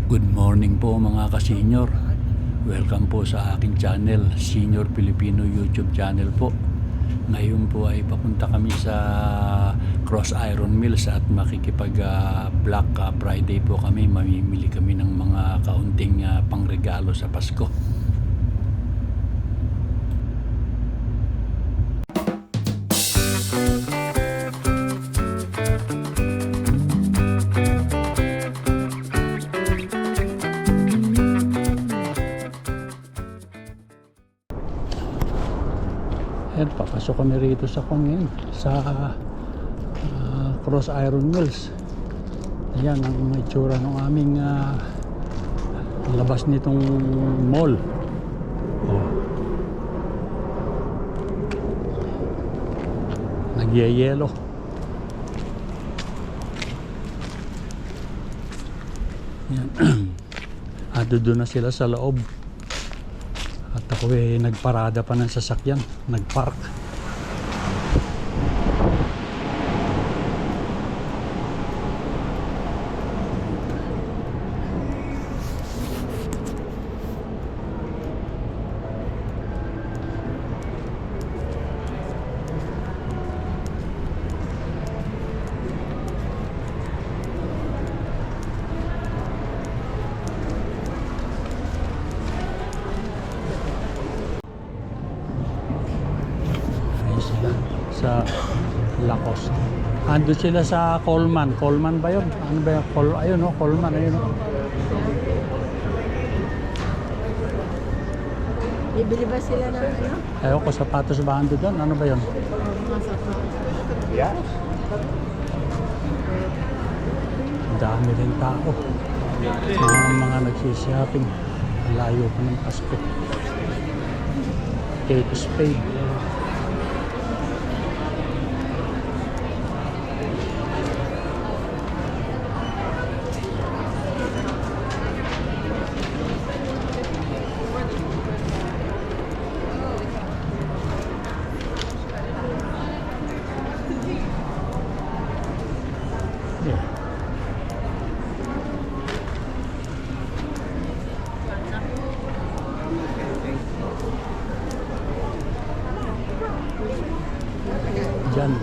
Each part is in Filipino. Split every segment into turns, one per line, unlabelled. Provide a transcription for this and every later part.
Good morning po mga ka-senior. Welcome po sa aking channel, Senior Filipino YouTube channel po. Ngayon po ay papunta kami sa Cross Iron Mills at makikipag Black Friday po kami. Mamimili kami ng mga kaunting pangregalo sa Pasko. Ayan, papasok kami rito sa Kongin, sa Cross Iron Mills. Ayan ang itsura ng aming labas nitong mall. Oh. Nagyayelo. Ayan. At doon na sila sa loob. At ako nagparada pa ng sasakyan, nagpark. Sa Lacoste. Ando sila sa Coleman. Coleman ba yun? Ano ba yun? Ayun o, Coleman. Ayun o.
Bibili ba sila ng ano?
Ayaw ko, sapatos ba ando doon? Ano ba yun?
Mga sapatos.
Yeah.
Dami rin tao. Mga nagsishopping. Layo pa ng Pasko. Kate Spade.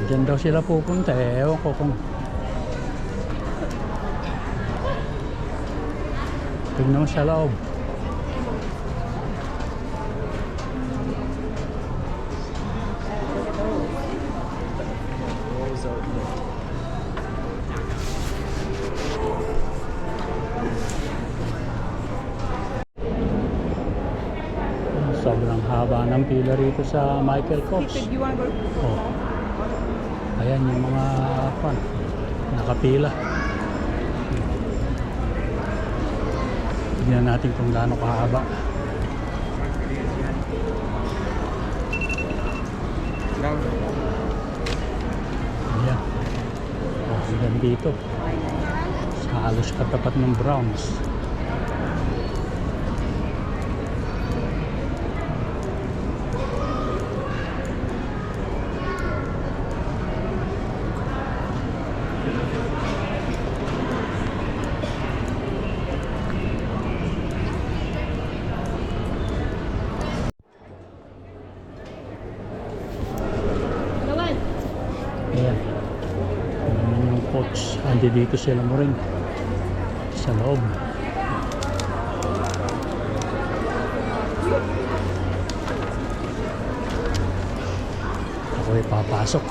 Diyan daw sila pupunta eh. Ewan ko kung tignan mo sa loob. Sobrang haba ng pila rito sa Michael Kors. Oh. Ayan yung mga nakapila. Tignan natin kung gaano kahaba. Ayan. Oh, hanggang dito. Sa halos katapat ng Browns. Ayan. Ayan yung coach. Andi dito sila mo rin. Sa loob. Ako papasok.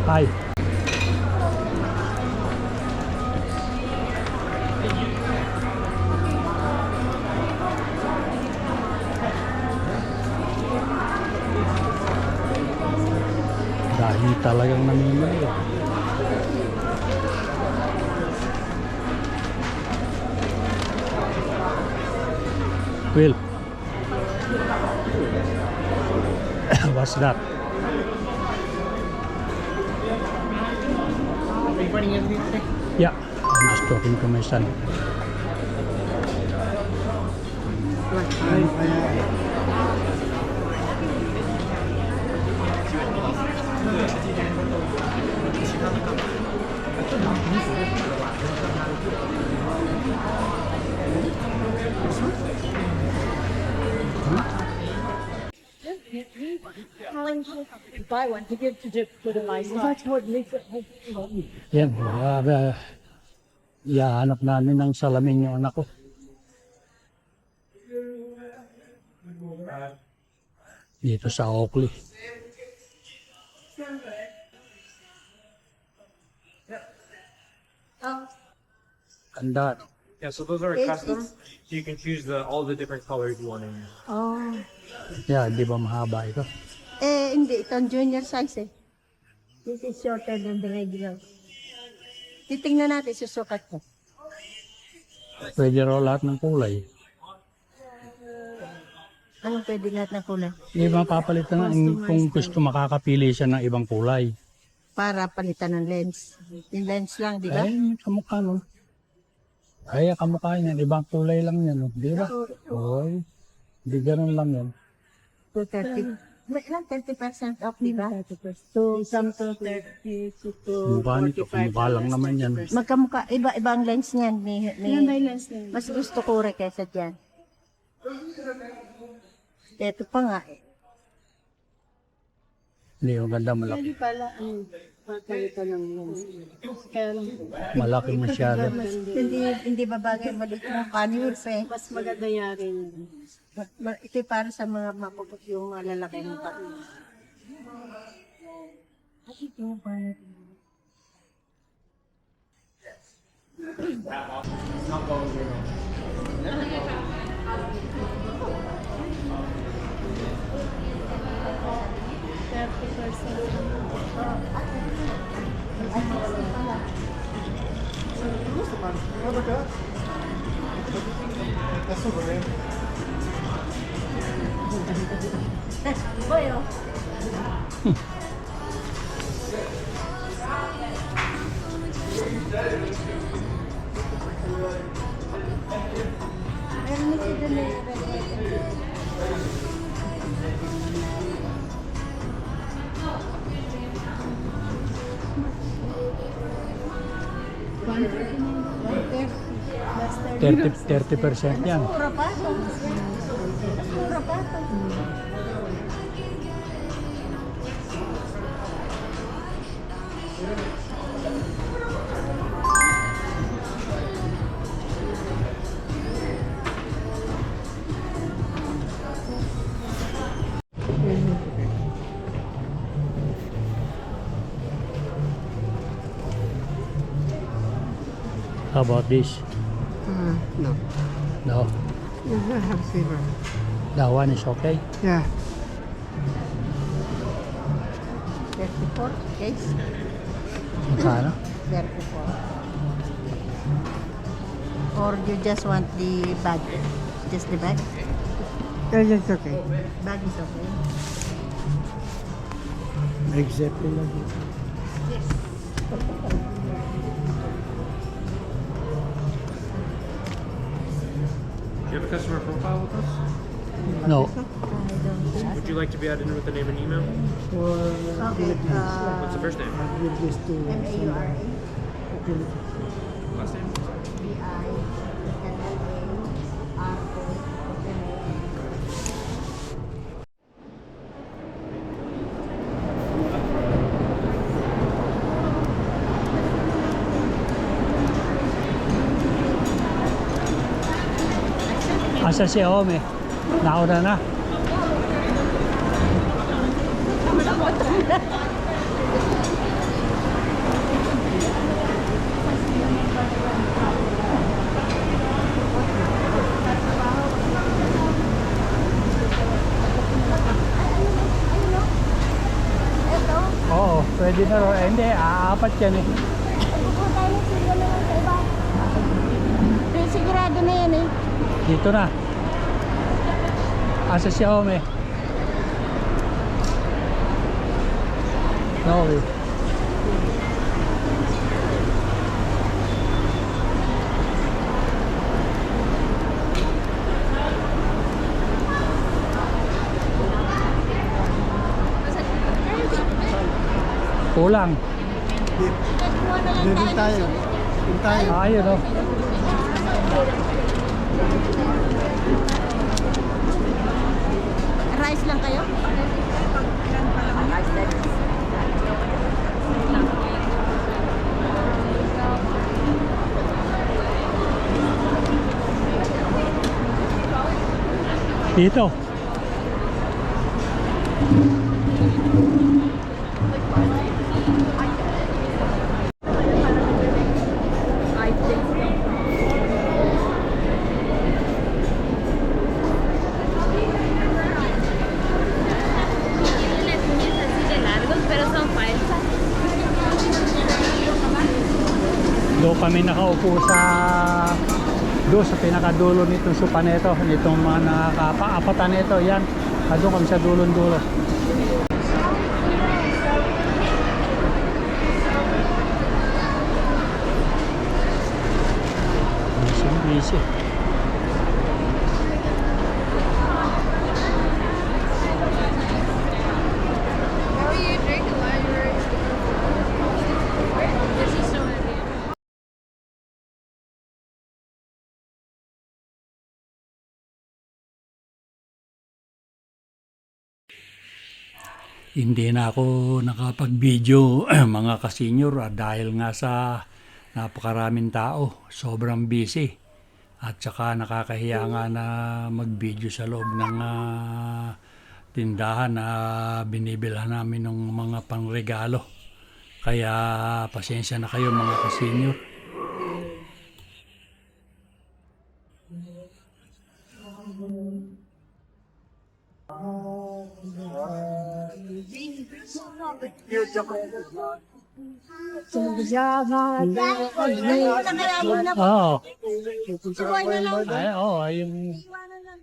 Hi. Dahil talagang namimili. Will. What's that?
Are you running everything today?
Yeah, I'm just talking to my son.
Buy one to give to the mice. That's what makes it.
Yan, ihahanap namin ng salamin yung anak ko. Dito sa Oakley. Ganda.
Yeah, so those are custom. So you can choose all the different colors you want in here.
Oh.
Yeah, di ba mahaba ito?
Hindi. Ito ang junior size eh. This is shorter than the regular. Titingnan natin, susukat ko.
Pwede raw lahat ng kulay.
Anong pwede lahat ng kulay?
Di ba papalitan kung gusto makakapili siya ng ibang kulay?
Para palitan ng lens. Yung lens lang, di ba?
Ay, kamukha no. Ay, kamukha niyan. Ibang kulay lang yan. No? Di ba? Oy, di ganun lang yan.
230. May ilan? 30% off, di ba? So, some to 30 to
Mukha nito, kamukha lang naman yan.
magkamukha. Iba ang lens niyan. May lens niyan. Mas gusto ko rin kaysa dyan. Ito pa nga eh.
Hindi, yung ganda malaki.
Pala, pagkalito ng lens. Kaya lang.
Malaki masyado.
Hindi ba bagay maliit mo canvas eh.
Mas maganda yari.
Ito para sa mga mapupot yung mga lalaki ng canvas. At ito pa. Boyo. Meron na sila na
Thirty 30% yan.
mura pa. Mas mura pa.
How about this?
No.
No?
I have fever.
That one is okay?
Yeah.
34 case.
Magkano?
34. Or you just want the bag? Just the bag?
Yeah, that's okay.
Bag is okay.
Exactly like it.
Do you have a customer profile with us?
No.
I don't think
Would you like to be added in with a name and email?
Okay.
What's the first name?
Give this to
M-A-U-R-A.
Last name?
Asa si Ome? Nauna na. Oo, pwede na rin. Hindi, aapat yan eh.
Sigurado na yan eh.
Dito na. Asa si Ome? No, Kulang.
Bibig tayo. Bibig tayo.
Ayun oh.
Rice lang kayo?
Dito.
Las uñas así de largos, pero son falsas.
Doon kami nakaupo doon sa pinakadulo nitong sopa nito, nitong mga nakakaapatan nito, yan. Doon kami sa dulong-dulo. Busy.
How are you drinking library? This is so heavy.
Hindi na ako nakapag-video mga kasenyor dahil nga sa napakaraming tao, sobrang busy. At saka nakakahiya nga na mag-video sa loob ng tindahan na binibilhan namin ng mga pangregalo. Kaya pasensya na kayo mga kasenyor. Oo.
Subuhay na lang.
Ay, oo, yung
Iwanan lang.